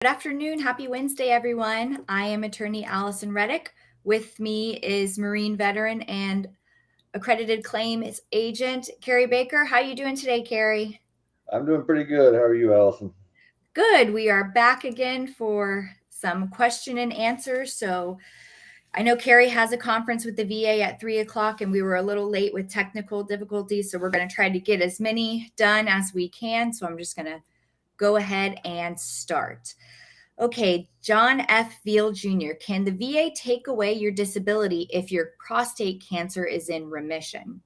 Good afternoon. Happy Wednesday, everyone. I am Attorney Allison Reddick. With me is Marine veteran and accredited claims agent Kerry Baker. How are you doing today, Kerry? I'm doing pretty good. How are you, Allison? Good. We are back again for some question and answers. So I know Kerry has a conference with the VA at 3 o'clock, and we were a little late with technical difficulties. So we're going to try to get as many done as we can. So I'm just going to go ahead and start. Okay, John F. Veal Jr., can the VA take away your disability if your prostate cancer is in remission?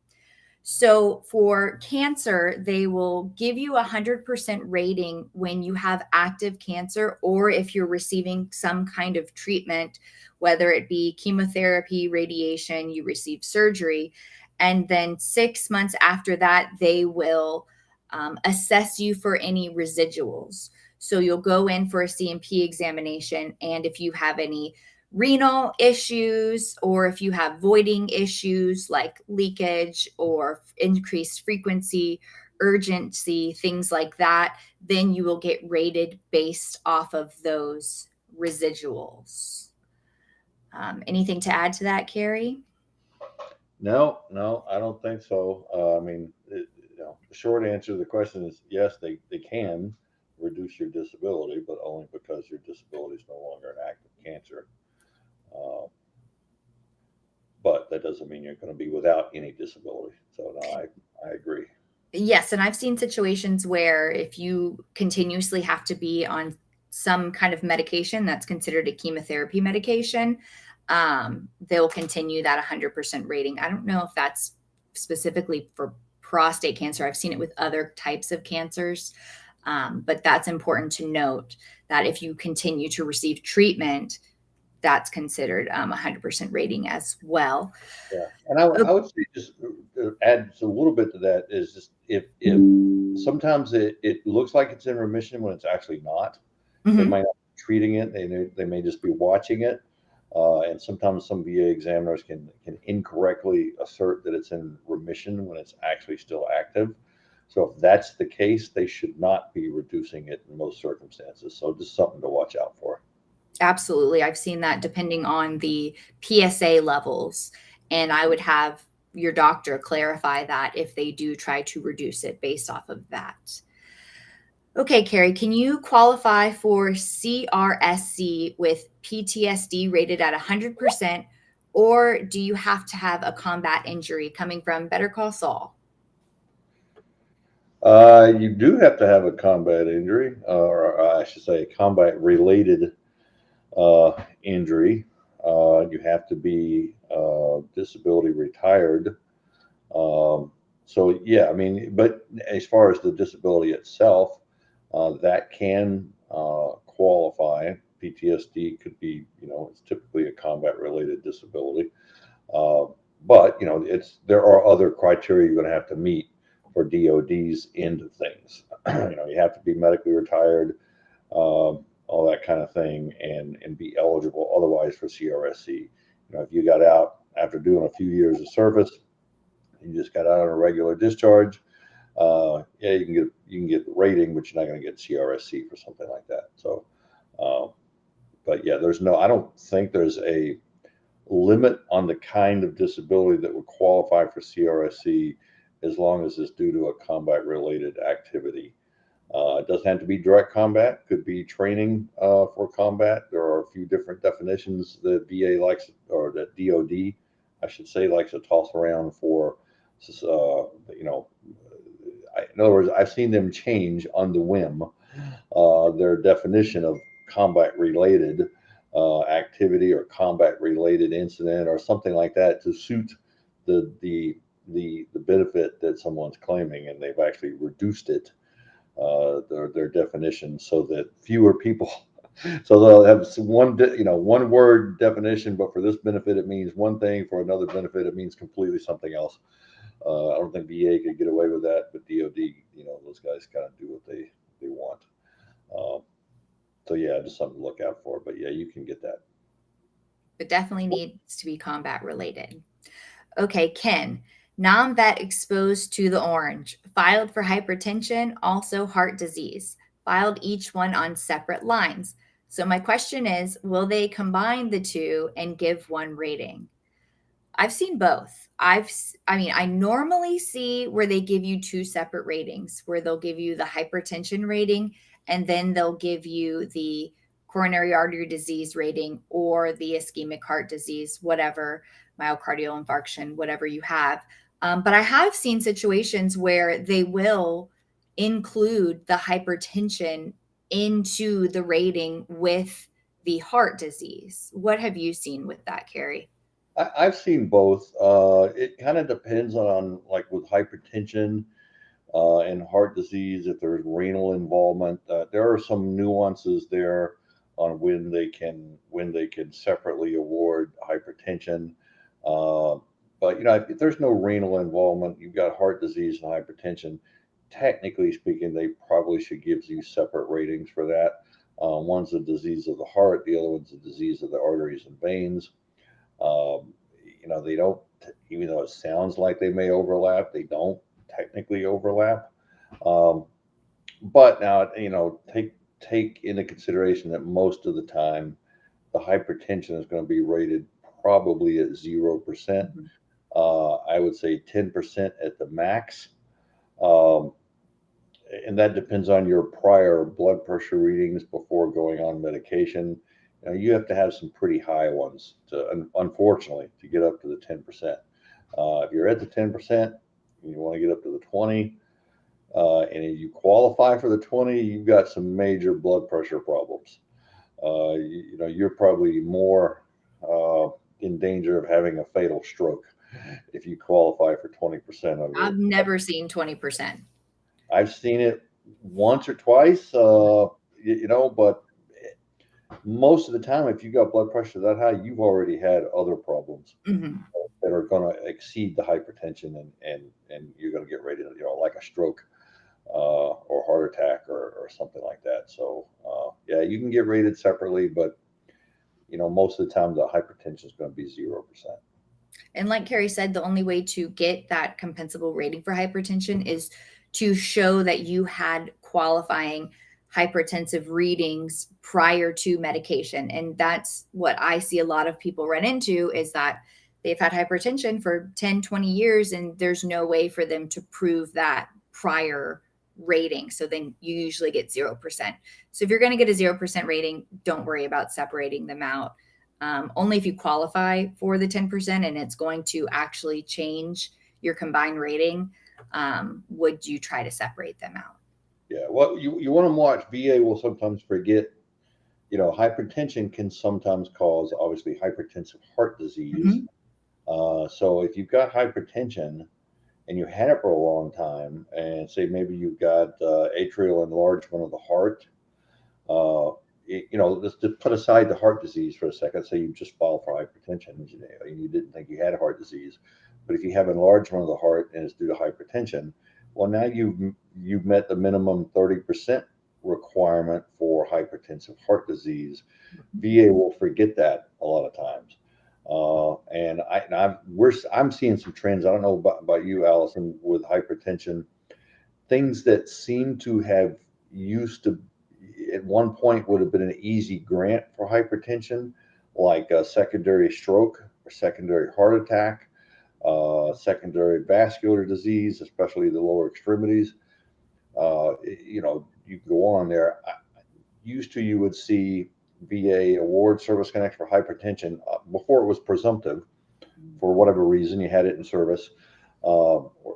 So for cancer, they will give you a 100% rating when you have active cancer or if you're receiving some kind of treatment, whether it be chemotherapy, radiation, you receive surgery. And then 6 months after that, they will assess you for any residuals. So you'll go in for a C&P examination, and if you have any renal issues or if you have voiding issues like leakage or increased frequency, urgency, things like that, then you will get rated based off of those residuals. Anything to add to that, Kerry? No, I don't think so. The short answer to the question is yes, they can reduce your disability, but only because your disability is no longer an active cancer. Uh, but that doesn't mean you're going to be without any disability. So no, I agree. Yes, and I've seen situations where if you continuously have to be on some kind of medication that's considered a chemotherapy medication, they'll continue that 100% rating. I don't know if that's specifically for prostate cancer. I've seen it with other types of cancers, but that's important to note that if you continue to receive treatment, that's considered 100% rating as well. Yeah, and I would say just add a little bit to that is just if sometimes it looks like it's in remission when it's actually not. They Mhm. might not be treating it. They may just be watching it. And sometimes some VA examiners can incorrectly assert that it's in remission when it's actually still active. So if that's the case, they should not be reducing it in most circumstances. So just something to watch out for. Absolutely. I've seen that depending on the PSA levels. And I would have your doctor clarify that if they do try to reduce it based off of that. Okay, Kerry, can you qualify for CRSC with PTSD rated at 100%, or do you have to have a combat injury coming from Better Call Saul? You do have to have a combat injury, or I should say, a combat related injury. You have to be disability retired. So yeah, I mean, but as far as the disability itself, that can qualify. PTSD could be, it's typically a combat related disability. Uh, but it's there are other criteria you're going to have to meet for DOD's end of things. You have to be medically retired, all that kind of thing, and be eligible otherwise for CRSC. If you got out after doing a few years of service, you just got out on a regular discharge. Yeah, you can get the rating, but you're not going to get CRSC for something like that. So, uh, but yeah, I don't think there's a limit on the kind of disability that would qualify for CRSC as long as it's due to a combat related activity. It doesn't have to be direct combat, could be training for combat. There are a few different definitions that VA likes, or that DOD, I should say, likes to toss around for. You know, in other words, I've seen them change on the whim their definition of combat related activity or combat related incident or something like that to suit the benefit that someone's claiming, and they've actually reduced it their definition so that fewer people. So they'll have one word definition, but for this benefit it means one thing. For another benefit it means completely something else. I don't think VA could get away with that, but DoD, those guys kind of do what they want. Um, so yeah, just something to look out for. But yeah, you can get that. It definitely needs to be combat related. Okay, Ken, non-vet exposed to the orange, filed for hypertension, also heart disease, filed each one on separate lines. So my question is, will they combine the two and give one rating? I've seen both. I normally see where they give you two separate ratings, where they'll give you the hypertension rating and then they'll give you the coronary artery disease rating or the ischemic heart disease, whatever, myocardial infarction, whatever you have. But I have seen situations where they will include the hypertension into the rating with the heart disease. What have you seen with that, Kerry? I've seen both. It kind of depends on, like with hypertension and heart disease, if there's renal involvement. There are some nuances there on when they can separately award hypertension. Uh, but if there's no renal involvement, you've got heart disease and hypertension. Technically speaking, they probably should give you separate ratings for that. One's a disease of the heart, the other one's a disease of the arteries and veins. Um, they don't, even though it sounds like they may overlap, they don't technically overlap. Um, but now, take into consideration that most of the time, the hypertension is going to be rated probably at 0%. Mhm. I would say 10% at the max. Um, and that depends on your prior blood pressure readings before going on medication. You have to have some pretty high ones unfortunately, to get up to the 10%. If you're at the 10%, you want to get up to the 20, and if you qualify for the 20, you've got some major blood pressure problems. You're probably more in danger of having a fatal stroke if you qualify for 20% of I've your. never seen 20%. I've seen it once or twice, but most of the time, if you got blood pressure that high, you've already had other problems Mhm. that are going to exceed the hypertension, and you're going to get rated, like a stroke or heart attack or something like that. So yeah, you can get rated separately, but most of the time the hypertension is going to be 0%. And like Kerry said, the only way to get that compensable rating for hypertension is to show that you had qualifying hypertensive readings prior to medication. And that's what I see a lot of people run into, is that they've had hypertension for 10, 20 years, and there's no way for them to prove that prior rating. So then you usually get 0%. So if you're going to get a 0% rating, don't worry about separating them out. Only if you qualify for the 10% and it's going to actually change your combined rating, would you try to separate them out. Yeah, well, you want to watch. VA will sometimes forget. Hypertension can sometimes cause, obviously, hypertensive heart disease. Mhm. So if you've got hypertension and you had it for a long time, and say maybe you've got atrial enlargement of the heart, let's just put aside the heart disease for a second. Say you just filed for hypertension and you didn't think you had heart disease, but if you have enlargement of the heart and it's due to hypertension, well, now you've met the minimum 30% requirement for hypertensive heart disease. VA will forget that a lot of times. I'm seeing some trends. I don't know about you, Allison, with hypertension. Things that seem to have used to, at one point, would have been an easy grant for hypertension, like a secondary stroke or secondary heart attack, secondary vascular disease, especially the lower extremities. You go on there. Used to, you would see VA award service connection for hypertension before it was presumptive. For whatever reason, you had it in service,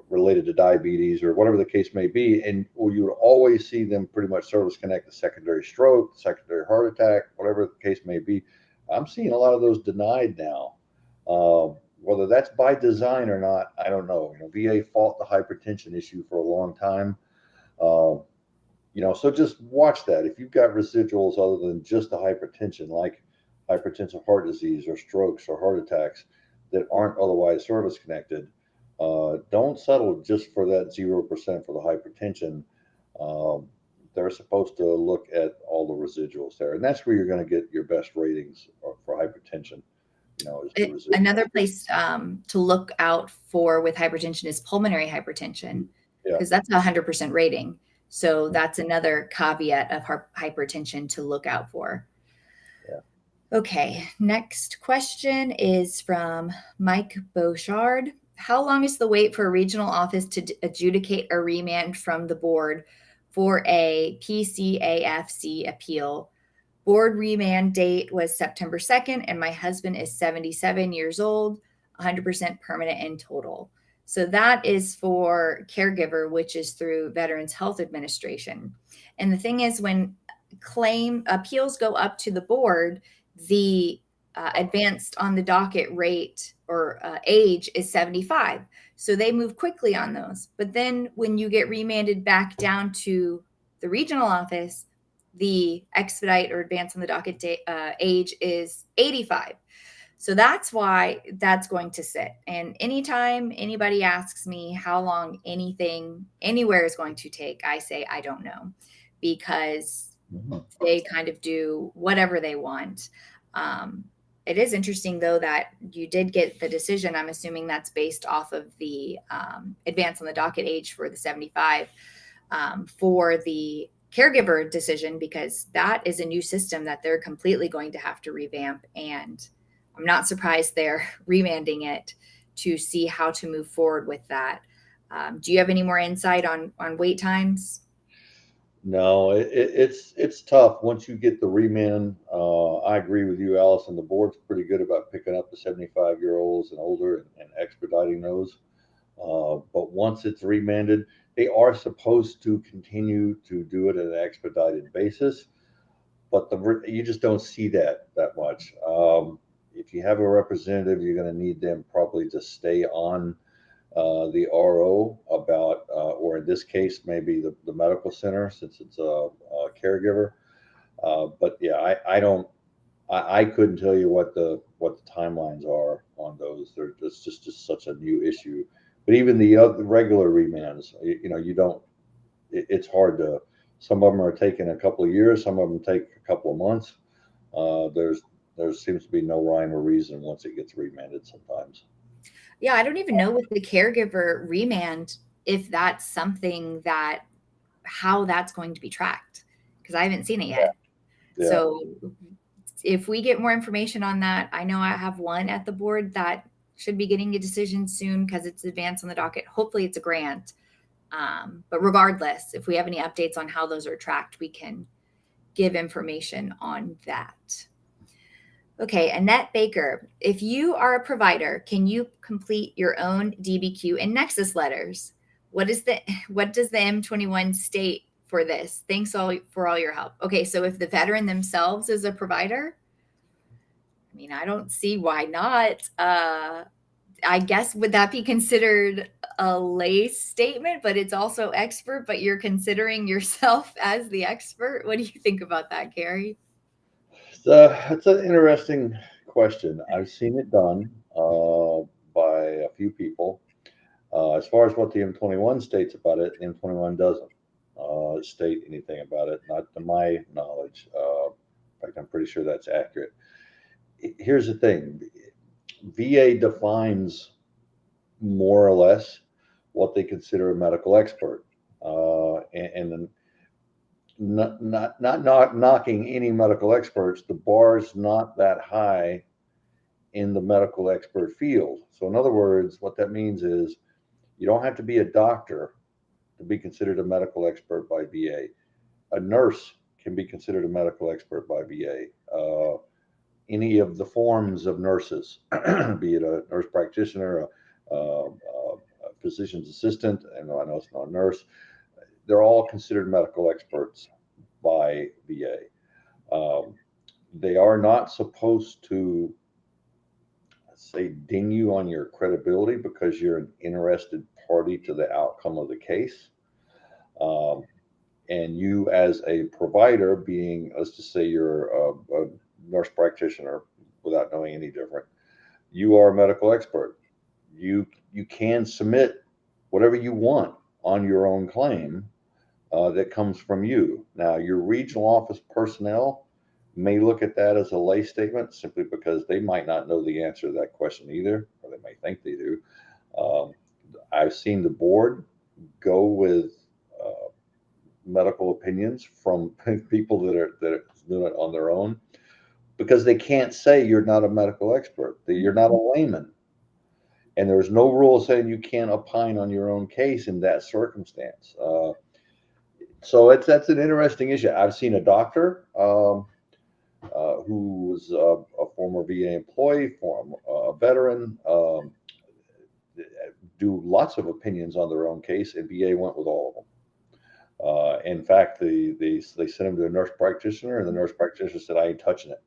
related to diabetes or whatever the case may be, and you would always see them pretty much service connect the secondary stroke, secondary heart attack, whatever the case may be. I'm seeing a lot of those denied now. Whether that's by design or not, I don't know. VA fought the hypertension issue for a long time. So just watch that. If you've got residuals other than just the hypertension, like hypertensive heart disease or strokes or heart attacks that aren't otherwise service connected, don't settle just for that 0% for the hypertension. They're supposed to look at all the residuals there, and that's where you're going to get your best ratings for hypertension. Is the residual. Another place to look out for with hypertension is pulmonary hypertension, Yeah. because that's a 100% rating. So that's another caveat of hypertension to look out for. Okay, next question is from Mike Beauchard. How long is the wait for a regional office to adjudicate a remand from the board for a PCAFC appeal? Board remand date was September 2nd, and my husband is 77 years old, 100% permanent in total. So that is for Caregiver, which is through Veterans Health Administration. And the thing is, when claim appeals go up to the board, the advanced on the docket rate or age is 75. So they move quickly on those. But then when you get remanded back down to the regional office, the expedite or advance on the docket age is 85. So that's why that's going to sit. And anytime anybody asks me how long anything anywhere is going to take, I say, I don't know, because they kind of do whatever they want. It is interesting, though, that you did get the decision. I'm assuming that's based off of the advance on the docket age for the 75 for the Caregiver decision, because that is a new system that they're completely going to have to revamp. And I'm not surprised they're remanding it to see how to move forward with that. Do you have any more insight on wait times? No, it's tough once you get the remand. I agree with you, Allison. The board's pretty good about picking up the 75-year-olds and older and expediting those. But once it's remanded, they are supposed to continue to do it at an expedited basis. But you just don't see that much. If you have a representative, you're going to need them probably to stay on the RO about, or in this case, maybe the medical center, since it's a caregiver. But yeah, I couldn't tell you what the timelines are on those. It's just such a new issue. But even the regular remands, you don't. It's hard to. Some of them are taking a couple of years. Some of them take a couple of months. There seems to be no rhyme or reason once it gets remanded sometimes. Yeah, I don't even know with the Caregiver remand if that's something that how that's going to be tracked, because I haven't seen it yet. Yeah. So if we get more information on that, I know I have one at the board that should be getting a decision soon because it's advanced on the docket. Hopefully it's a grant. But regardless, if we have any updates on how those are tracked, we can give information on that. Okay, Annette Baker, if you are a provider, can you complete your own DBQ and Nexus letters? What does the M21 state for this? Thanks for all your help. Okay, so if the veteran themselves is a provider, I mean, I don't see why not. I guess, would that be considered a lay statement, but it's also expert, but you're considering yourself as the expert? What do you think about that, Kerry? It's an interesting question. I've seen it done by a few people. As far as what the M21 states about it, the M21 doesn't state anything about it, not to my knowledge. In fact, I'm pretty sure that's accurate. Here's the thing. VA defines more or less what they consider a medical expert. And not knocking any medical experts, the bar's not that high in the medical expert field. So in other words, what that means is you don't have to be a doctor to be considered a medical expert by VA. A nurse can be considered a medical expert by VA. Any of the forms of nurses, be it a nurse practitioner, a physician's assistant, and I know it's not a nurse, they're all considered medical experts by VA. They are not supposed to say ding you on your credibility because you're an interested party to the outcome of the case. And you as a provider being, let's just say you're a nurse practitioner without knowing any different, you are a medical expert. You can submit whatever you want on your own claim that comes from you. Now, your regional office personnel may look at that as a lay statement simply because they might not know the answer to that question either, or they may think they do. I've seen the board go with medical opinions from people that are doing it on their own. because they can't say you're not a medical expert, that you're not a layman. And there's no rule saying you can't opine on your own case in that circumstance. So that's an interesting issue. I've seen a doctor who was a former VA employee, a veteran, do lots of opinions on their own case, and VA went with all of them. In fact, they sent him to a nurse practitioner, and the nurse practitioner said, "I ain't touching it.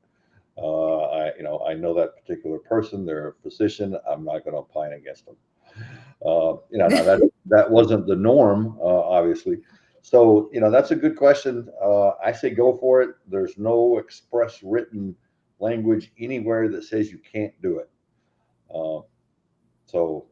I know that particular person. They're a physician. I'm not going to opine against them." Now that wasn't the norm, obviously. So, that's a good question. I say go for it. There's no express written language anywhere that says you can't do it. So,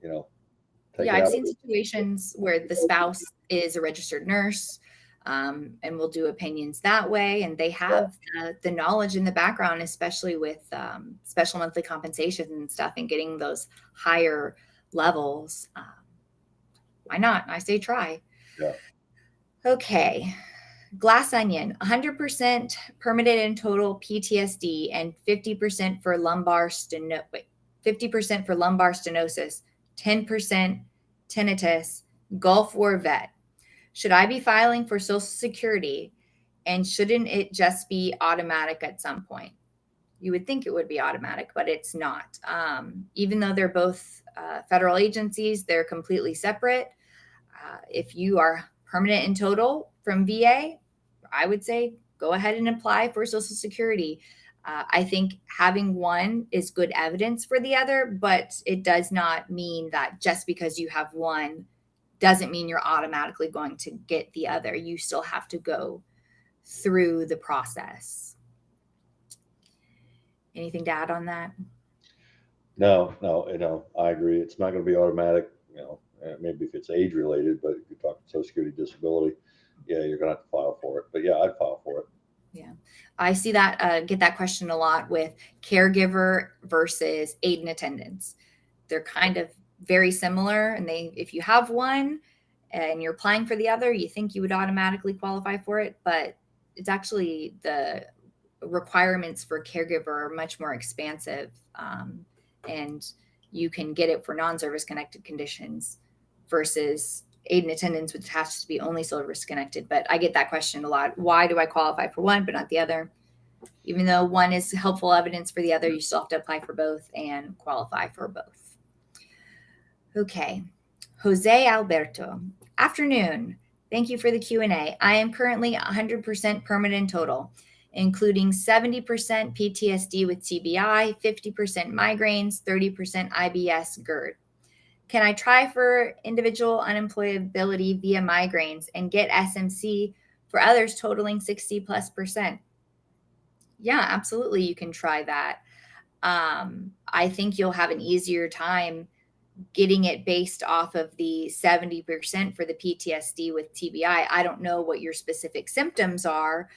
take Yeah, it I've out. seen situations where the spouse is a registered nurse, and will do opinions that way, and they have the knowledge in the background, especially with special monthly compensation and stuff, and getting those higher levels. Why not? I say try. Yeah. Okay. Glass onion, 100% permanent and total PTSD and 50% for lumbar 50% for lumbar stenosis, 10% tinnitus, Gulf War vet. Should I be filing for Social Security, and shouldn't it just be automatic at some point? You would think it would be automatic, but it's not. Even though they're both federal agencies, they're completely separate. If you are permanent and total from VA, I would say go ahead and apply for Social Security. I think having one is good evidence for the other, but it does not mean that just because you have one doesn't mean you're automatically going to get the other. You still have to go through the process. Anything to add on that? No, I agree. It's not going to be automatic, maybe if it's age related, but if you're talking Social Security disability, yeah, you're going to have to file for it. But yeah, I'd file for it. Yeah. I see that, get that question a lot with caregiver versus aid and attendance. They're kind of very similar. And if you have one and you're applying for the other, you think you would automatically qualify for it, but it's actually the requirements for caregiver are much more expansive. And you can get it for non-service connected conditions versus aid and attendance, which has to be only service connected. But I get that question a lot. Why do I qualify for one but not the other? Even though one is helpful evidence for the other, you still have to apply for both and qualify for both. Okay. Jose Alberto. Afternoon. Thank you for the Q&A. I am currently 100% permanent total, including 70% PTSD with TBI, 50% migraines, 30% IBS GERD. Can I try for individual unemployability via migraines and get SMC for others totaling 60+%? Yeah, absolutely. You can try that. I think you'll have an easier time getting it based off of the 70% for the PTSD with TBI. I don't know what your specific symptoms are,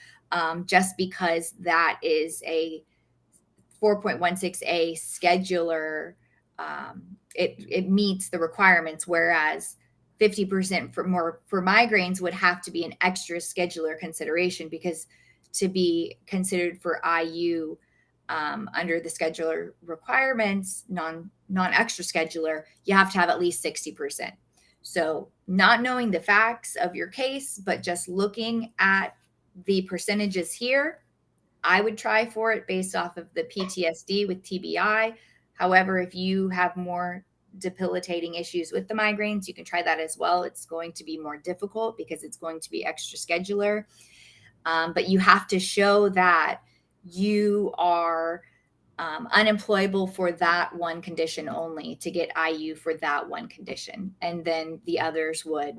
just because that is a 4.16A scheduler. It meets the requirements, whereas 50% for migraines would have to be an extra scheduler consideration, because to be considered for IU under the scheduler requirements, non-extra scheduler, you have to have at least 60%. So not knowing the facts of your case, but just looking at the percentages here, I would try for it based off of the PTSD with TBI. However, if you have more debilitating issues with the migraines, you can try that as well. It's going to be more difficult because it's going to be extra scheduler. But you have to show that you are unemployable for that one condition only to get IU for that one condition. And then the others would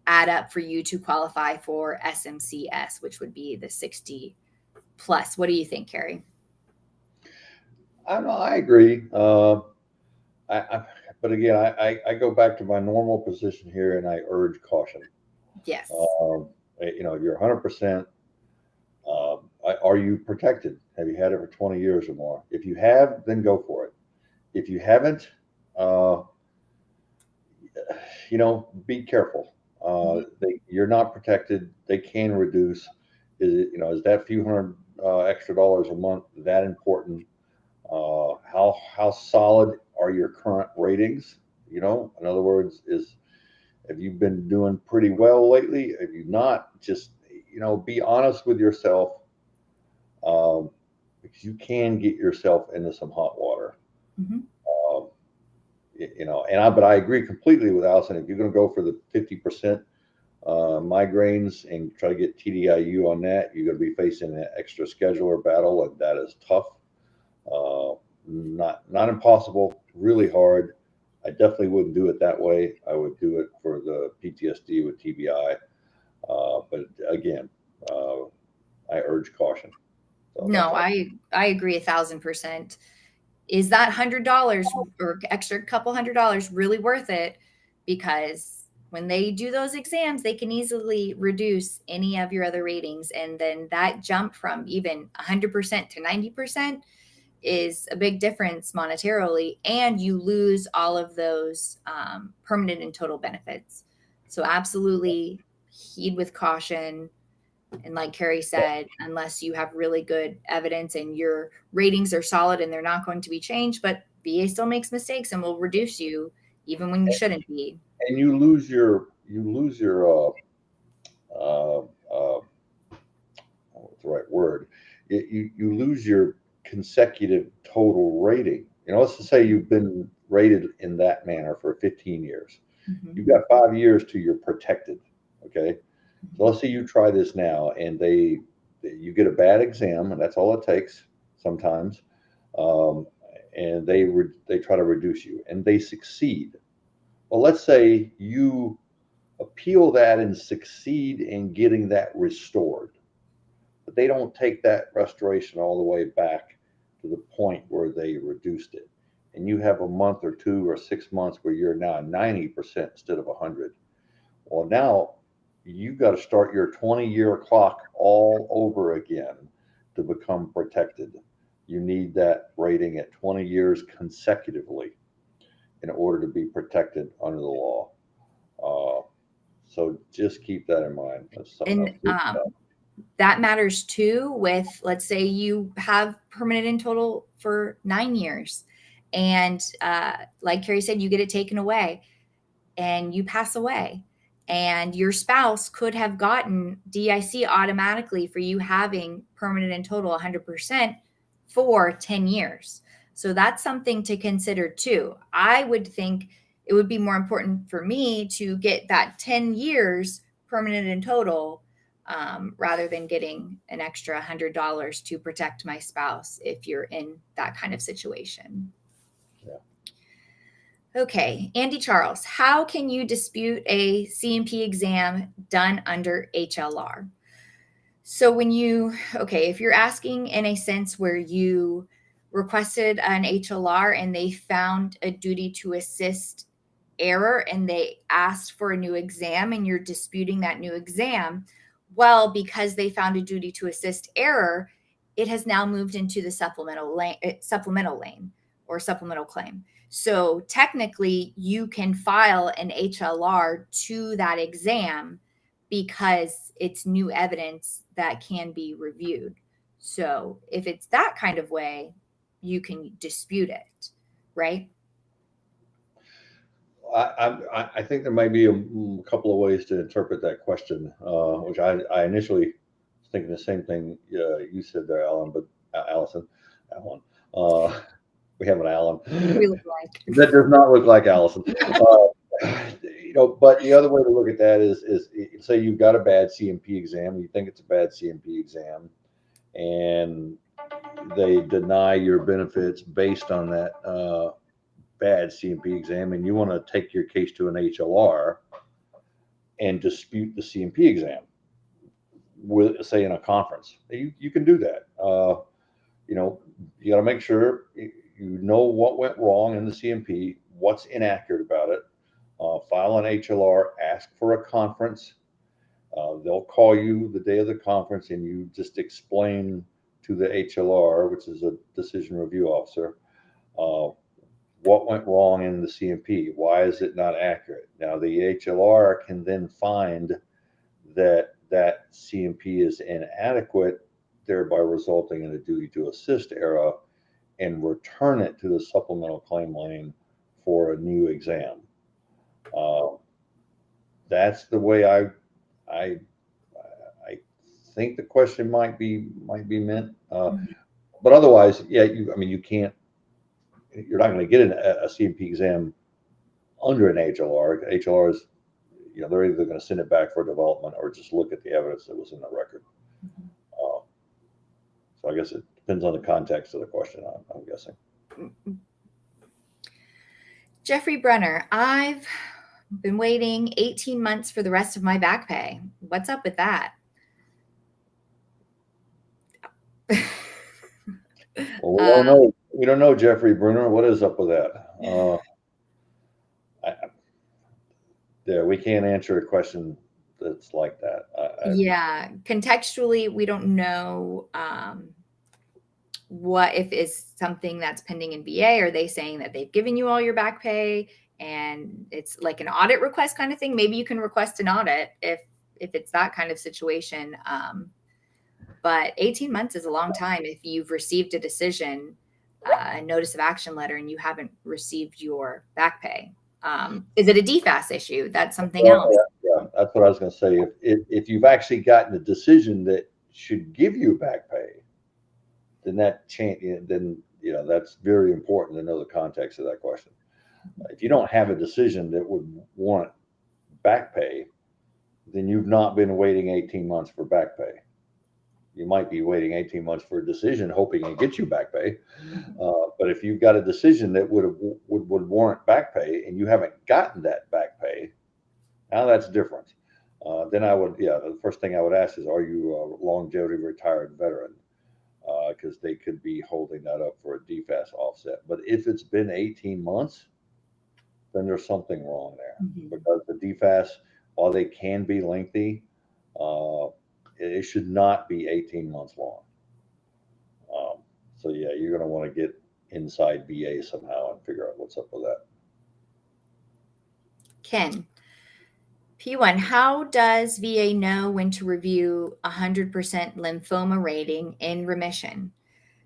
add up for you to qualify for SMCS, which would be the 60 plus. What do you think, Kerry? I don't know. I agree. But again, I go back to my normal position here, and I urge caution. Yes. You're 100%. Are you protected? Have you had it for 20 years or more? If you have, then go for it. If you haven't, be careful. You're not protected. They can reduce. Is that few hundred extra dollars a month that important? How solid are your current ratings? You know, in other words, have you been doing pretty well lately? Have you not? Just, you know, be honest with yourself, because you can get yourself into some hot water. Mhm. You know, but I agree completely with Allison. If you're going to go for the 50% migraines and try to get TDIU on that, you're going to be facing an extra scheduler battle, and that is tough. Not impossible, really hard. I definitely wouldn't do it that way. I would do it for the PTSD with TBI. But again, I urge caution. So No, I agree 1,000%. Is that $100 or extra couple $100 really worth it? Because when they do those exams, they can easily reduce any of your other ratings. And then that jump from even 100% to 90% is a big difference monetarily. And you lose all of those permanent and total benefits. So absolutely heed with caution. And like Kerry said, unless you have really good evidence and your ratings are solid and they're not going to be changed, but VA still makes mistakes and will reduce you even when you shouldn't be. And you lose your what's the right word? You lose your consecutive total rating. You know, let's just say you've been rated in that manner for 15 years. Mhm. You've got 5 years to you're protected. Okay. So let's say you try this now and you get a bad exam, and that's all it takes sometimes. And they try to reduce you and they succeed. Well, let's say you appeal that and succeed in getting that restored, but they don't take that restoration all the way back to the point where they reduced it. And you have a month or 2 or 6 months where you're now 90% instead of 100. Well, now you've got to start your 20-year clock all over again to become protected. You need that rating at 20 years consecutively in order to be protected under the law. So just keep that in mind. That's something And that matters too with, let's say you have permanent and total for 9 years. And like Kerry said, you get it taken away and you pass away. And your spouse could have gotten DIC automatically for you having permanent and total 100% for 10 years. So that's something to consider too. I would think it would be more important for me to get that 10 years permanent and total rather than getting an extra $100 to protect my spouse if you're in that kind of situation. Yeah. Okay, Andy Charles, how can you dispute a C&P exam done under HLR? So if you're asking in a sense where you requested an HLR and they found a duty to assist error and they asked for a new exam and you're disputing that new exam, well, because they found a duty to assist error, it has now moved into the supplemental lane or supplemental claim. So technically, you can file an HLR to that exam because it's new evidence that can be reviewed. So if it's that kind of way, you can dispute it, right? I think there might be a couple of ways to interpret that question, which I initially was thinking the same thing you said there, Allison. We have an Alan. We look like. That does not look like Allison. You know, but the other way to look at that is say you've got a bad C&P exam, you think it's a bad C&P exam, and they deny your benefits based on that bad C&P exam, and you want to take your case to an HLR and dispute the C&P exam with, say, in a conference. You can do that. You know, you got to make sure you know what went wrong in the C&P, what's inaccurate about it. File an HLR, ask for a conference. They'll call you the day of the conference, and you just explain to the HLR, which is a decision review officer, what went wrong in the C&P. Why is it not accurate? Now, the HLR can then find that C&P is inadequate, thereby resulting in a duty to assist error, and return it to the supplemental claim lane for a new exam. That's the way I think the question might be meant. But otherwise, yeah, you can't. You're not going to get a CMP exam under an HLR. HLR is, they're either going to send it back for development or just look at the evidence that was in the record. So I guess it depends on the context of the question, I'm guessing. Jeffrey Brenner, I've been waiting 18 months for the rest of my back pay. What's up with that? Well, we don't know, Jeffrey Brenner. What is up with that? Yeah, we can't answer a question that's like that. Yeah, contextually, we don't know what if it's something that's pending in VA. Are they saying that they've given you all your back pay and it's like an audit request kind of thing? Maybe you can request an audit if it's that kind of situation. But 18 months is a long time if you've received a decision, a notice of action letter, and you haven't received your back pay. Is it a DFAS issue? That's something else. Yeah, that's what I was going to say. If you've actually gotten a decision that should give you back pay, then that's very important to know the context of that question. If you don't have a decision that would warrant back pay, then you've not been waiting 18 months for back pay. You might be waiting 18 months for a decision, hoping it gets you back pay. But if you've got a decision that would warrant back pay and you haven't gotten that back pay, now that's different. Then the first thing I would ask is, are you a longevity retired veteran? Because they could be holding that up for a DFAS offset. But if it's been 18 months, then there's something wrong there. Because the DFAS, while they can be lengthy, it should not be 18 months long. So yeah, you're going to want to get inside VA somehow and figure out what's up with that. Ken, P1, how does VA know when to review 100% lymphoma rating in remission?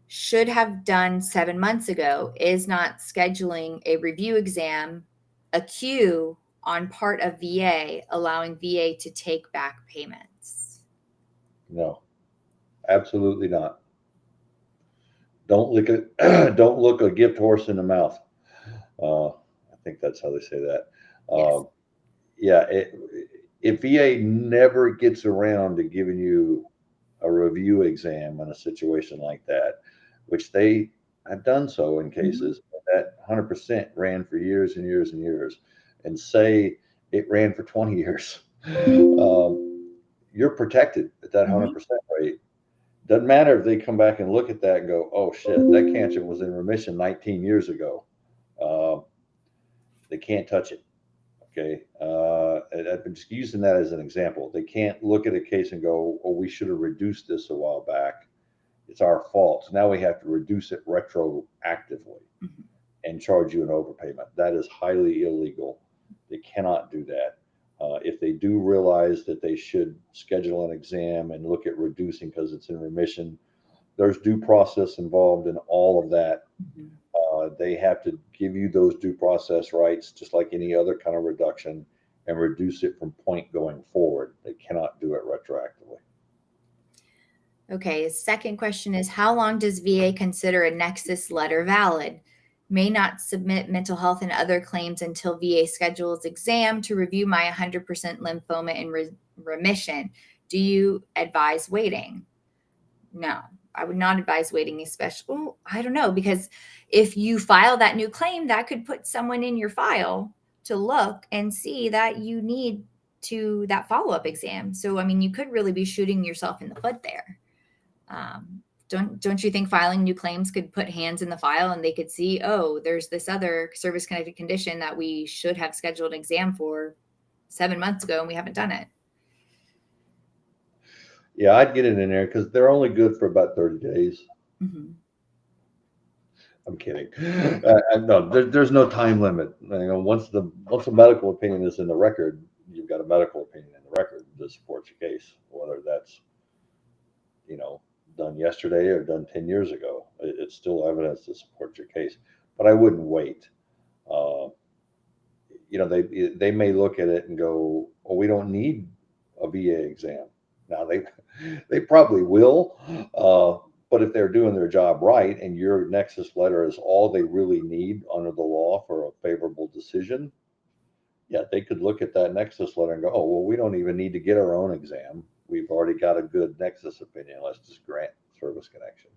Should have done 7 months ago. Is not scheduling a review exam a cue on part of VA, allowing VA to take back payments? No, absolutely not. Don't look a gift horse in the mouth. I think that's how they say that. Yes. Yeah, if VA never gets around to giving you a review exam in a situation like that, which they have done so in cases, that 100% ran for years and years and years, and say it ran for 20 years, you're protected at that 100% rate. Doesn't matter if they come back and look at that and go, oh shit, that cancer was in remission 19 years ago. They can't touch it. Okay. I'm just using that as an example. They can't look at a case and go, oh, we should have reduced this a while back. It's our fault. So now we have to reduce it retroactively and charge you an overpayment. That is highly illegal. They cannot do that. If they do realize that they should schedule an exam and look at reducing because it's in remission, there's due process involved in all of that. They have to give you those due process rights, just like any other kind of reduction, and reduce it from point going forward. They cannot do it retroactively. Okay, second question is, how long does VA consider a Nexus letter valid? May not submit mental health and other claims until VA schedules exam to review my 100% lymphoma in remission. Do you advise waiting? No, I would not advise waiting, especially, I don't know, because if you file that new claim, that could put someone in your file to look and see that you need that follow-up exam. So, I mean, you could really be shooting yourself in the foot there. Don't you think filing new claims could put hands in the file and they could see, oh, there's this other service-connected condition that we should have scheduled an exam for 7 months ago and we haven't done it? Yeah, I'd get it in there because they're only good for about 30 days. I'm kidding. No, there's no time limit. Once the medical opinion is in the record, you've got a medical opinion in the record that supports your case, whether that's done yesterday or done 10 years ago. It's still evidence to support your case, but I wouldn't wait. Uh, they may look at it and go, well, we don't need a VA exam. Now they probably will, but if they're doing their job right and your Nexus letter is all they really need under the law for a favorable decision, yeah, they could look at that Nexus letter and go, oh, well, we don't even need to get our own exam. We've already got a good Nexus opinion. Let's just grant service connection.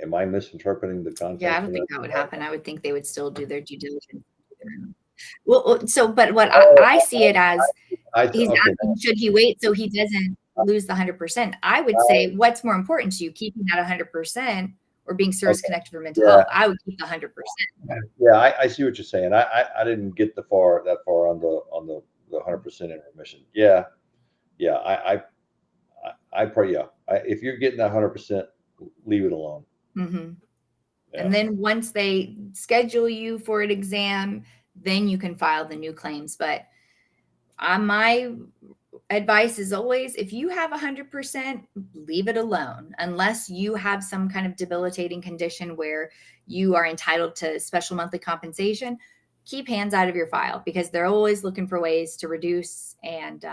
Am I misinterpreting the context? Yeah, I don't think that would happen. I would think they would still do their due diligence. Well, but what I see it as, he's asking, should he wait so he doesn't lose the 100%? I would say, what's more important to you, keeping that 100% or being service connected for mental health? I would keep the 100%. Yeah, I see what you're saying. I didn't get that far on the 100% in remission. Yeah. I pray. Yeah, if you're getting that 100%, leave it alone. Mm-hmm. Yeah. And then once they schedule you for an exam, then you can file the new claims. But my advice is always, if you have 100%, leave it alone, unless you have some kind of debilitating condition where you are entitled to special monthly compensation. Keep hands out of your file, because they're always looking for ways to reduce. And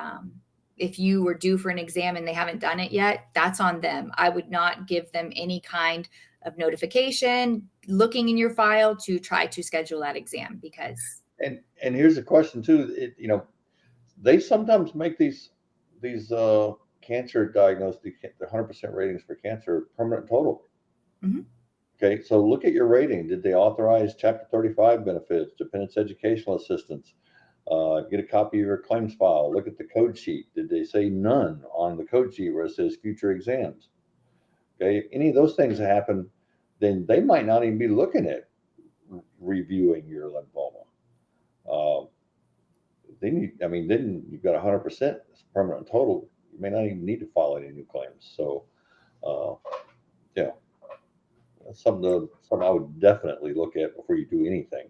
if you were due for an exam and they haven't done it yet, that's on them. I would not give them any kind of notification looking in your file to try to schedule that exam, because. And here's a question too. They sometimes make these cancer diagnosis, the 100% ratings for cancer, permanent total. Mm-hmm. Okay, so look at your rating. Did they authorize Chapter 35 benefits, dependents educational assistance? Get a copy of your claims file. Look at the code sheet. Did they say none on the code sheet where it says future exams? Okay, if any of those things happen, then they might not even be looking at reviewing your lymphoma. Then you've got 100% permanent total. You may not even need to file any new claims. So, yeah, that's something I would definitely look at before you do anything.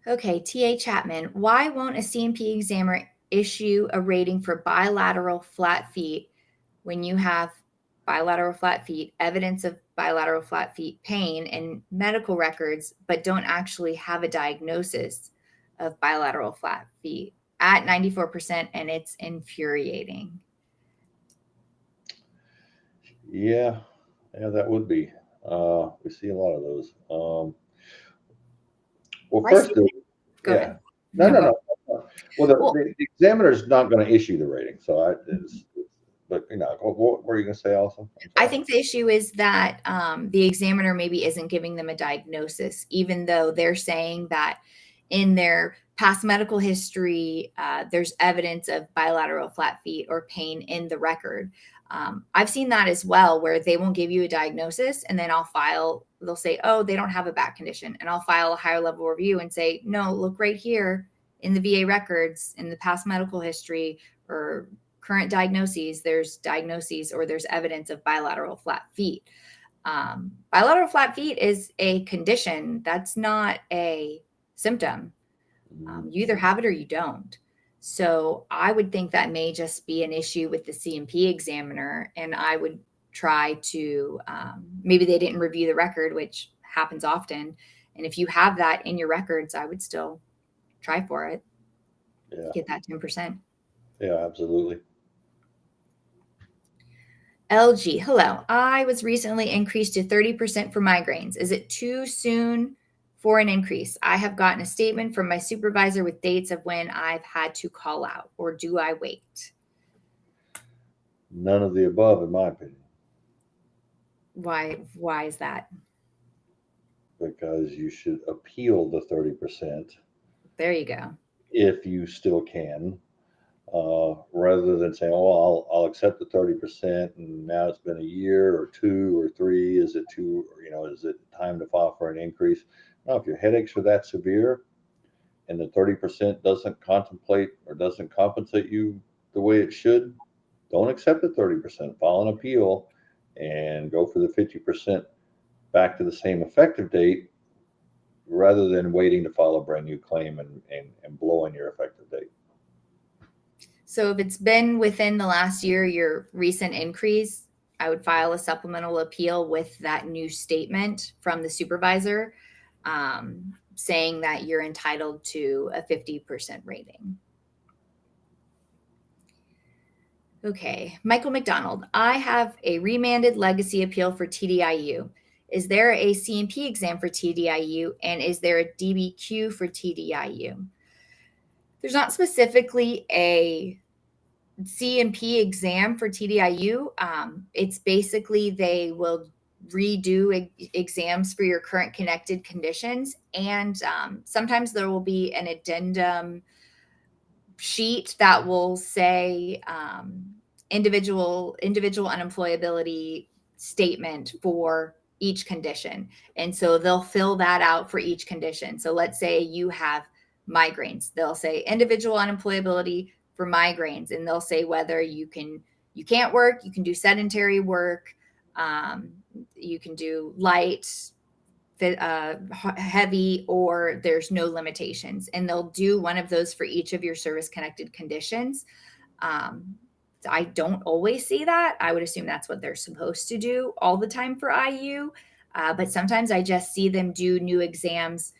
Okay, T.A. Chapman, why won't a CMP examiner issue a rating for bilateral flat feet when you have bilateral flat feet, evidence of bilateral flat feet pain and medical records, but don't actually have a diagnosis of bilateral flat feet at 94%, and it's infuriating? Yeah, that would be. We see a lot of those. Well, first, go ahead. No. Well, the examiner is not going to issue the rating. So but what were you going to say, Allison? I think the issue is that the examiner maybe isn't giving them a diagnosis, even though they're saying that in their past medical history, there's evidence of bilateral flat feet or pain in the record. I've seen that as well, where they won't give you a diagnosis, and then they'll say, oh, they don't have a back condition. And I'll file a higher level review and say, no, look right here in the VA records, in the past medical history or current diagnoses, there's diagnoses or there's evidence of bilateral flat feet. Bilateral flat feet is a condition. That's not a symptom. You either have it or you don't. So I would think that may just be an issue with the CMP examiner. And I would try to, maybe they didn't review the record, which happens often. And if you have that in your records, I would still try for it. Yeah. Get that 10%. Yeah, absolutely. LG, hello. I was recently increased to 30% for migraines. Is it too soon for an increase? I have gotten a statement from my supervisor with dates of when I've had to call out, or do I wait? None of the above, in my opinion. Why is that? Because you should appeal the 30%. There you go. If you still can. Rather than saying, oh, I'll accept the 30%, and now it's been a year or 2 or 3. Is it is it time to file for an increase? No, if your headaches are that severe and the 30% doesn't contemplate or doesn't compensate you the way it should, don't accept the 30%. File an appeal and go for the 50% back to the same effective date, rather than waiting to file a brand new claim and blowing your effective date. So if it's been within the last year, your recent increase, I would file a supplemental appeal with that new statement from the supervisor, saying that you're entitled to a 50% rating. Okay, Michael McDonald, I have a remanded legacy appeal for TDIU. Is there a C&P exam for TDIU, and is there a DBQ for TDIU? There's not specifically a C&P exam for TDIU. It's basically they will redo exams for your current connected conditions, and sometimes there will be an addendum sheet that will say individual unemployability statement for each condition. And so they'll fill that out for each condition. So let's say you have migraines. They'll say individual unemployability for migraines, and they'll say whether you can't work, you can do sedentary work, you can do light, heavy, or there's no limitations. And they'll do one of those for each of your service connected conditions. I don't always see that. I would assume that's what they're supposed to do all the time for IU. But sometimes I just see them do new exams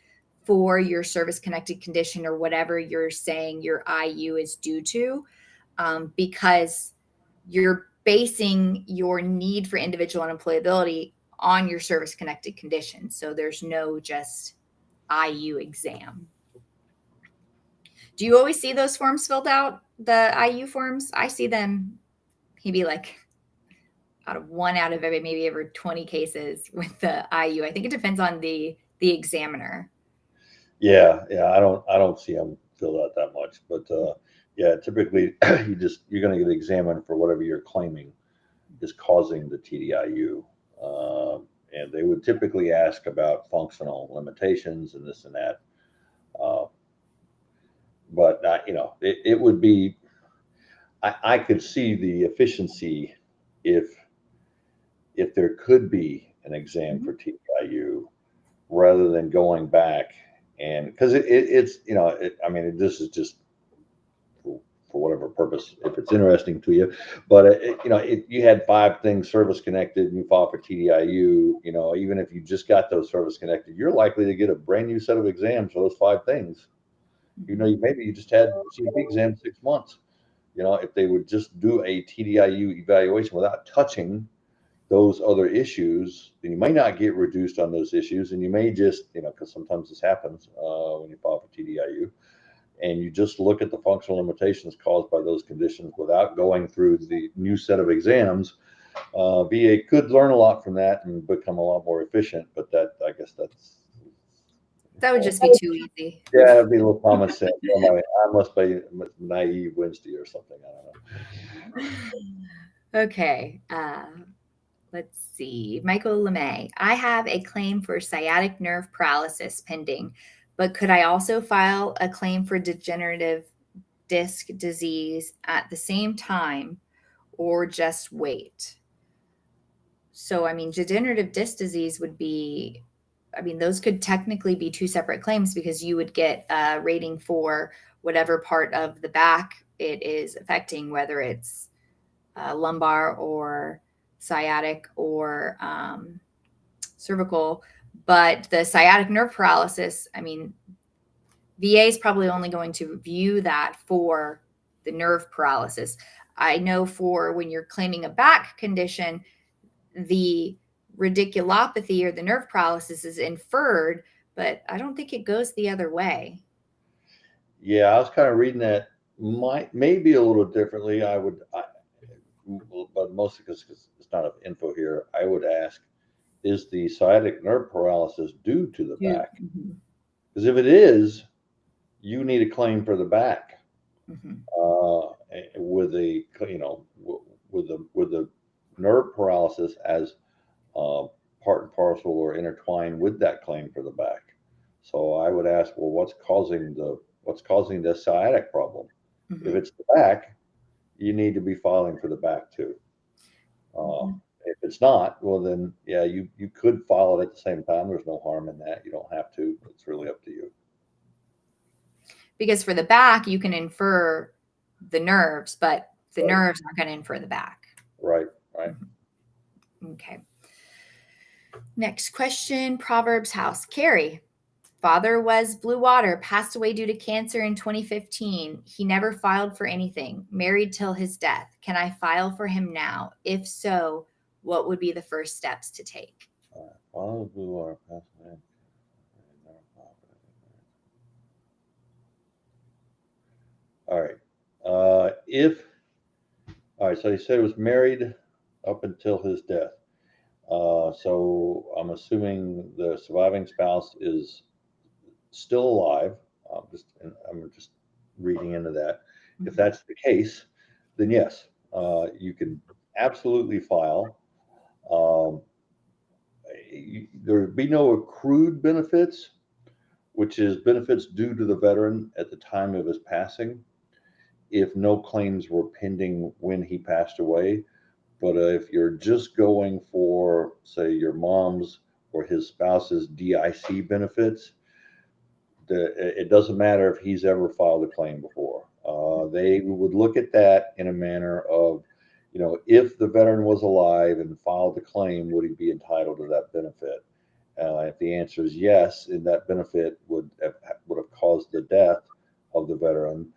for your service connected condition or whatever you're saying your IU is due to, because you're basing your need for individual unemployability on your service connected condition. So there's no just IU exam. Do you always see those forms filled out, the IU forms? I see them maybe like out of maybe every 20 cases with the IU. I think it depends on the examiner. Yeah, I don't see them filled out that much, but yeah, typically you're going to get examined for whatever you're claiming is causing the TDIU, and they would typically ask about functional limitations and this and that. But it would be. I could see the efficiency if there could be an exam for TDIU rather than going back, and because it's this is just for whatever purpose, if it's interesting to you, but you had 5 things service connected and you filed for TDIU, even if you just got those service connected, you're likely to get a brand new set of exams for those 5 things. Maybe you just had CP exam 6 months. If they would just do a TDIU evaluation without touching those other issues, then you may not get reduced on those issues, and you may just, because sometimes this happens when you file for TDIU, and you just look at the functional limitations caused by those conditions without going through the new set of exams. VA could learn a lot from that and become a lot more efficient, but I guess that would just be too easy. Yeah, it'd be a little common sense. I must be naive Wednesday or something. I don't know. Okay. Let's see. Michael LeMay. I have a claim for sciatic nerve paralysis pending, but could I also file a claim for degenerative disc disease at the same time, or just wait? So, degenerative disc disease would be, those could technically be 2 separate claims, because you would get a rating for whatever part of the back it is affecting, whether it's lumbar or sciatic or cervical. But the sciatic nerve paralysis, VA is probably only going to view that for the nerve paralysis. I know for when you're claiming a back condition, the radiculopathy or the nerve paralysis is inferred, but I don't think it goes the other way. Yeah, I was kind of reading that maybe a little differently. But mostly because it's not enough info here, I would ask, is the sciatic nerve paralysis due to the back? Because if it is, you need a claim for the back. With the nerve paralysis as part and parcel or intertwined with that claim for the back. So I would ask, well, what's causing the sciatic problem? If it's the back, you need to be filing for the back too. If it's not, well then, yeah, you could file it at the same time. There's no harm in that. You don't have to. It's really up to you. Because for the back, you can infer the nerves, but the Right. nerves aren't going to infer the back. Right. Okay. Next question, Proverbs House. Kerry, father was blue water, passed away due to cancer in 2015. He never filed for anything, married till his death. Can I file for him now? If so, what would be the first steps to take? All blue water passed away. All right. All right, so he said he was married up until his death. So I'm assuming the surviving spouse is still alive. I'm just reading into that. If that's the case, then yes, you can absolutely file. There would be no accrued benefits, which is benefits due to the veteran at the time of his passing, if no claims were pending when he passed away. But if you're just going for, say, your mom's or his spouse's DIC benefits, it doesn't matter if he's ever filed a claim before. They would look at that in a manner of, if the veteran was alive and filed the claim, would he be entitled to that benefit? If the answer is yes, and that benefit would have caused the death of the veteran,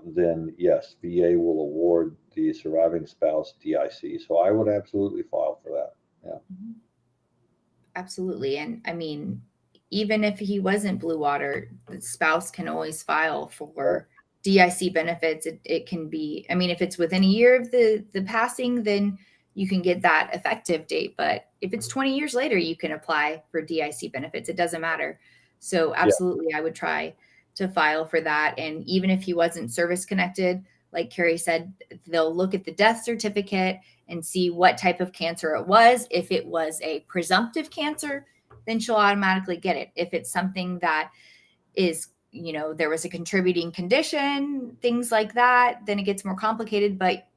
then yes, VA will award the surviving spouse DIC. So I would absolutely file for that. Yeah. Absolutely. And I mean, even if he wasn't blue water, the spouse can always file for DIC benefits. It can be, I mean, if it's within a year of the passing, then you can get that effective date. But if it's 20 years later, you can apply for DIC benefits. It doesn't matter. So absolutely, I would try to file for that. And even if he wasn't service connected, like Kerry said, they'll look at the death certificate and see what type of cancer it was. If it was a presumptive cancer, then she'll automatically get it. If it's something that is, there was a contributing condition, things like that, then it gets more complicated. But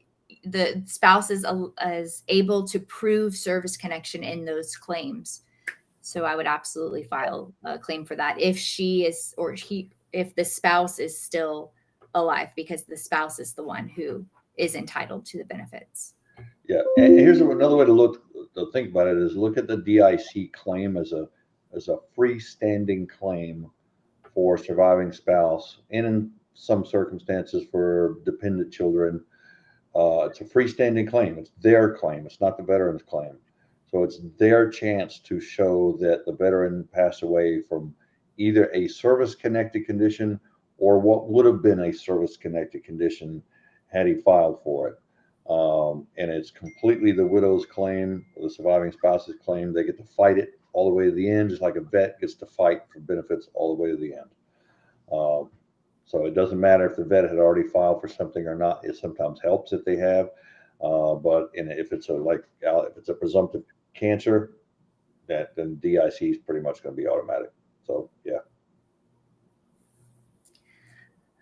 the spouse is able to prove service connection in those claims. So I would absolutely file a claim for that if if the spouse is still alive, because the spouse is the one who is entitled to the benefits. Yeah, and here's another way to think about it: is look at the DIC claim as a freestanding claim for surviving spouse, and in some circumstances for dependent children. It's a freestanding claim. It's their claim. It's not the veteran's claim. So it's their chance to show that the veteran passed away from either a service-connected condition or what would have been a service-connected condition had he filed for it. And it's completely the widow's claim or the surviving spouse's claim. They get to fight it all the way to the end, just like a vet gets to fight for benefits all the way to the end. So it doesn't matter if the vet had already filed for something or not. It sometimes helps if they have. But if it's a presumptive cancer, then DIC is pretty much going to be automatic. So yeah.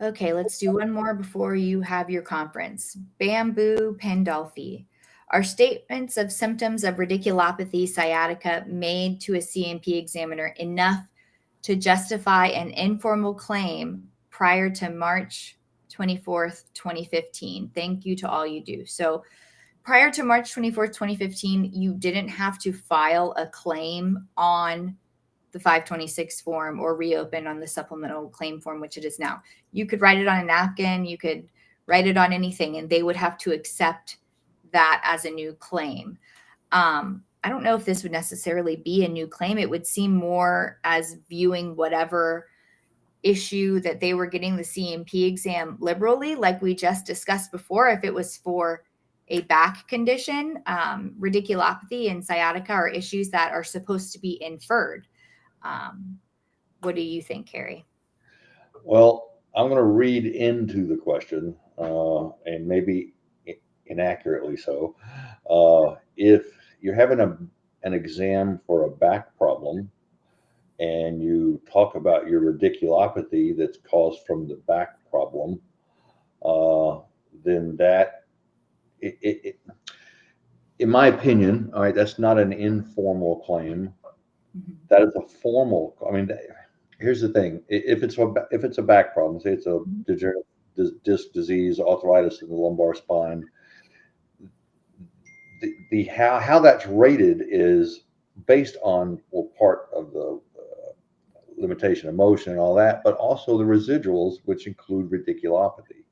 Okay, let's do one more before you have your conference. Bamboo Pandolfi. Are statements of symptoms of radiculopathy, sciatica made to a C&P examiner enough to justify an informal claim prior to March 24th, 2015? Thank you to all you do. So prior to March 24th, 2015, you didn't have to file a claim on the 526 form or reopen on the supplemental claim form, which it is now. You could write it on a napkin, you could write it on anything, and they would have to accept that as a new claim. I don't know if this would necessarily be a new claim. It would seem more as viewing whatever issue that they were getting the C&P exam liberally, like we just discussed before. If it was for a back condition, radiculopathy and sciatica are issues that are supposed to be inferred. What do you think, Kerry? Well, I'm going to read into the question, and maybe inaccurately so. If you're having an exam for a back problem and you talk about your radiculopathy that's caused from the back problem, then that, in my opinion, all right, that's not an informal claim. Mm-hmm. That is a formal. I mean, here's the thing: if it's a back problem, say it's a degenerative disc disease, arthritis in the lumbar spine. The how that's rated is based on, well, part of the limitation of motion and all that, but also the residuals, which include radiculopathy.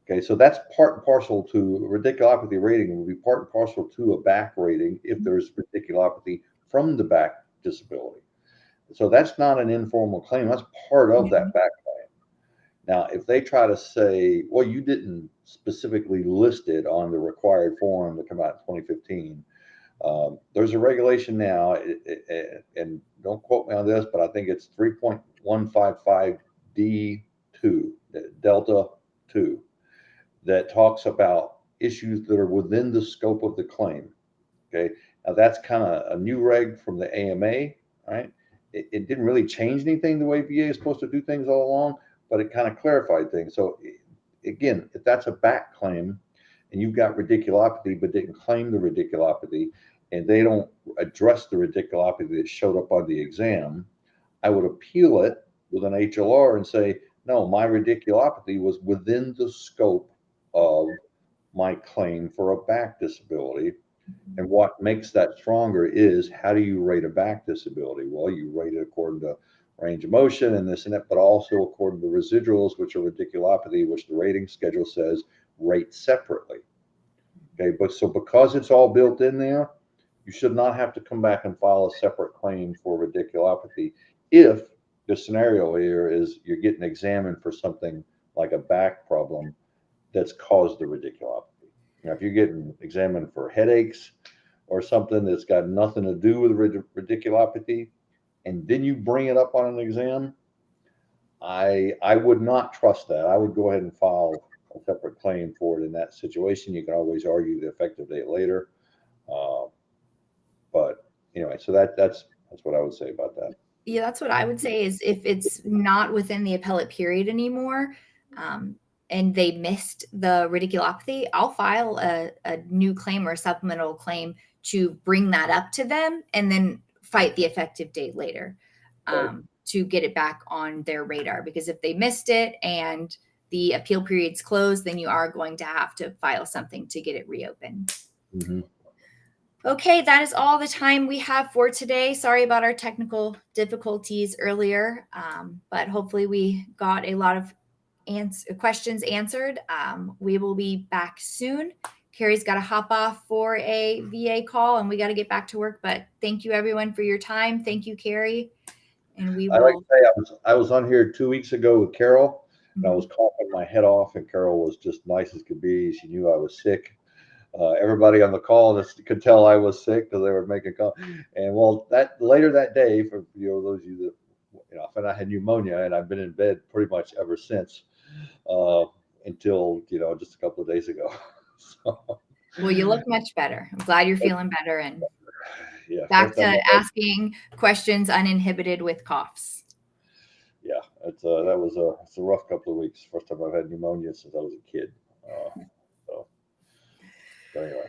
Okay, so that's part and parcel to radiculopathy rating will be part and parcel to a back rating if there's radiculopathy from the back disability. So that's not an informal claim. That's part of that back claim. Now, if they try to say, well, you didn't specifically list it on the required form that came out in 2015, there's a regulation now, and don't quote me on this, but I think it's 3.155D2, Delta 2, that talks about issues that are within the scope of the claim. Okay, now that's kind of a new reg from the AMA, right? It didn't really change anything the way VA is supposed to do things all along, but it kind of clarified things. So again, if that's a back claim and you've got radiculopathy but didn't claim the radiculopathy, and they don't address the radiculopathy that showed up on the exam, I would appeal it with an HLR and say, no, my radiculopathy was within the scope of my claim for a back disability. And what makes that stronger is, how do you rate a back disability? Well, you rate it according to range of motion and this and that, but also according to the residuals, which are radiculopathy, which the rating schedule says rate separately. Okay, but so because it's all built in there, you should not have to come back and file a separate claim for radiculopathy if the scenario here is you're getting examined for something like a back problem that's caused the radiculopathy. Now, if you're getting examined for headaches or something that's got nothing to do with radiculopathy, and then you bring it up on an exam, I would not trust that. I would go ahead and file a separate claim for it in that situation. You can always argue the effective date later. But anyway, so that's what I would say about that. Yeah, that's what I would say is if it's not within the appellate period anymore, and they missed the radiculopathy, I'll file a new claim or a supplemental claim to bring that up to them and then fight the effective date later, to get it back on their radar. Because if they missed it and the appeal period's closed, then you are going to have to file something to get it reopened. Mm-hmm. Okay, that is all the time we have for today. Sorry about our technical difficulties earlier, but hopefully we got a lot of questions answered. We will be back soon. Kerry's got to hop off for a VA call and we got to get back to work, but thank you everyone for your time. Thank you, Kerry. And we will. I like to say I was on here 2 weeks ago with Carol, and I was coughing my head off, and Carol was just nice as could be. She knew I was sick. Everybody on the call could tell I was sick because they were making calls. And well, that later that day, for those of you that I found I had pneumonia, and I've been in bed pretty much ever since, until just a couple of days ago. So, well, you look much better. I'm glad you're feeling better and back to asking questions uninhibited with coughs. Yeah, it's a rough couple of weeks. First time I've had pneumonia since I was a kid. So anyway.